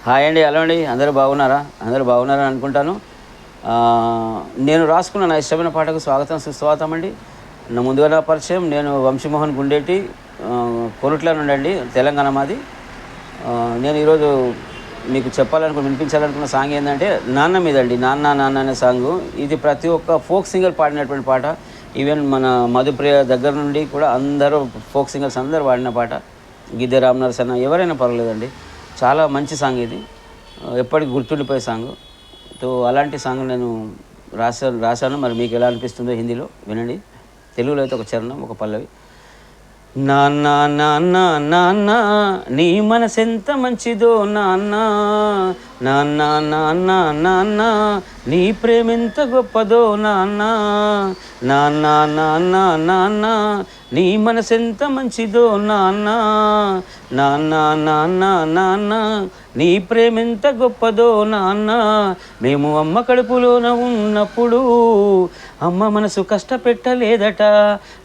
Hi అండి, hello అండి, అందరూ బాగున్నారా అనుకుంటాను. నేను రాసుకున్న నా ఇష్టమైన పాటకు స్వాగతం సుస్వాగతం అండి. ముందుగా నా పరిచయం, నేను వంశీమోహన్ గుండేటి, కొరుట్ల నుండి అండి, తెలంగాణ మాది. నేను ఈరోజు మీకు వినిపించాలనుకున్న సాంగ్ ఏంటంటే నాన్న మీద అండి. నాన్న అనే సాంగు. ఇది ప్రతి ఒక్క ఫోక్ సింగర్ పాడినటువంటి పాట. ఈవెన్ మన మధుప్రియ దగ్గర నుండి కూడా అందరూ ఫోక్ సింగర్స్ అందరూ పాడిన పాట. గిద్దె రామనరసన్న ఎవరైనా పర్వాలేదండి. చాలా మంచి సాంగ్ ఇది, ఎప్పటికి గుర్తుండిపోయే సాంగ్. సో అలాంటి సాంగ్ నేను రాశాను. మరి మీకు ఎలా అనిపిస్తుందో హిందీలో వినండి. తెలుగులో అయితే ఒక చరణం, ఒక పల్లవి. నాన్న నాన్న నాన్న నీ మనసెంత మంచిదో నాన్న, నాన్న నాన్న నాన్న నీ ప్రేమెంత గొప్పదో నాన్న, నాన్న నాన్న నాన్న నీ మనసెంత మంచిదో నాన్న, నాన్న నాన్న నాన్న నీ ప్రేమెంత గొప్పదో నాన్న. మేము అమ్మ కడుపులోన ఉన్నప్పుడు అమ్మ మనసు కష్టపెట్టలేదట,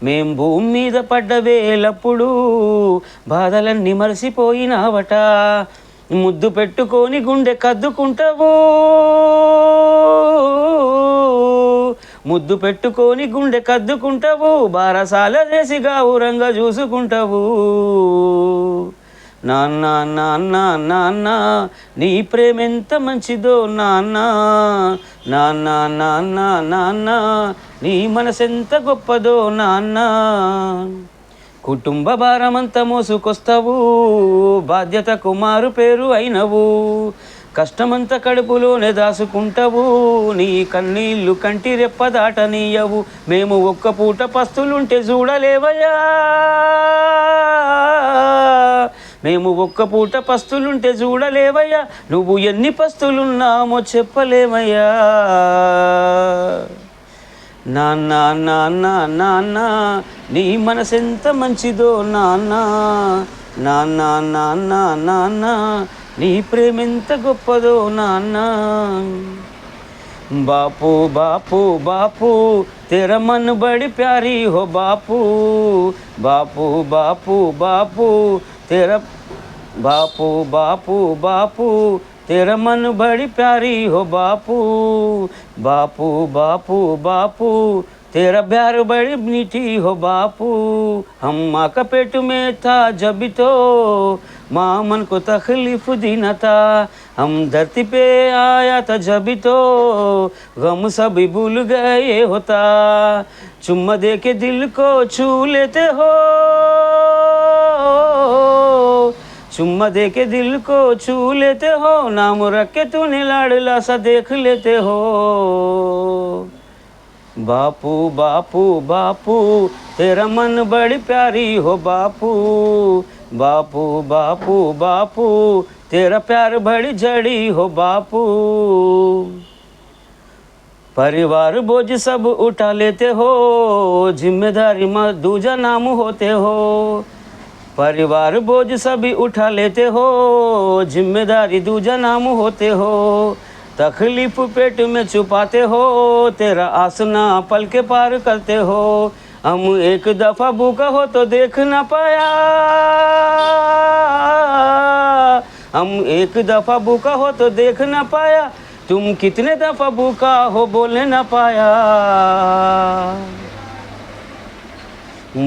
మేం భూమి మీద పడ్డ వేలప్పుడు బాధలన్నీ మరసిపోయినావట. ముద్దు పెట్టుకొని గుండె కద్దుకుంటావు, ముద్దు పెట్టుకొని గుండె కద్దుకుంటావు, బారసాల చేసి గౌరంగా చూసుకుంటావు. నాన్న నాన్న నాన్న నీ ప్రేమెంత మంచిదో నాన్న, నాన్న నాన్న నాన్న నీ మనసెంత గొప్పదో నాన్న. కుటుంబ భారమంతా మోసుకొస్తావు, బాధ్యతకు మారు పేరు అయినవు, కష్టమంతా కడుపులోనే దాసుకుంటావు, నీ కన్నీళ్ళు కంటి రెప్ప దాటనీయవు. మేము ఒక్క పూట పస్తులుంటే చూడలేవయ్యా, మేము ఒక్క పూట పస్తులుంటే చూడలేవయ్యా, నువ్వు ఎన్ని పస్తులున్నామో చెప్పలేవయ్యా. నాన్న నాన్న నాన్న నీ మనసెంత మంచిదో నాన్న, నాన్న నాన్న నాన్న నీ ప్రేమెంత గొప్పదో నాన్న. బాపు బాపు బాపు తెరా मन बड़ी प्यारी हो बापू, बापू बापू बापू तेरा बापू बापू बापू तेरा मन बड़ी प्यारी हो बापू, बापू बापू बापू तेरा प्यार बड़ी मीठी हो बापू. हम माँ का पेट में था जब तो माँ मन को तकलीफ दी न था, हम धरती पे आया था जब तो गम सभी भूल गए होता. चुम्मा दे के दिल को छू लेते हो, चुम्मा दे के दिल को छू लेते हो, नाम रख के तूने लाडला सा देख लेते हो. बापू बापू बापू तेरा मन बड़ी प्यारी हो बापू, बापू बापू बापू तेरा प्यार बड़ी जड़ी हो बापू. परिवार बोझ सब उठा लेते हो, जिम्मेदारी में दूजा नाम होते हो. परिवार बोझ सभी उठा लेते हो, जिम्मेदारी दूजा नाम होते हो. तकलीफ पेट में छुपाते हो, तेरा आसना पल के पार करते हो. हम एक दफ़ा भूखा हो तो देख ना पाया, हम एक दफ़ा भूखा हो तो देख ना पाया, तुम कितने दफ़ा भूखा हो बोले ना पाया.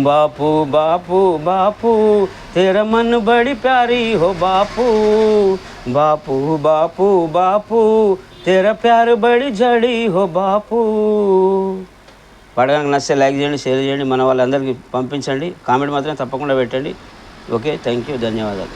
बापू बापू बापू तेरा मन बड़ी प्यारी हो बापू, बापू बापू बापू तेरा प्यार बड़ी जड़ी हो బాపు. పాడడానికి నచ్చితే లైక్ చేయండి, షేర్ చేయండి, మన వాళ్ళందరికీ పంపించండి, కామెంట్ మాత్రం తప్పకుండా పెట్టండి. ఓకే, థ్యాంక్ యూ, ధన్యవాదాలు.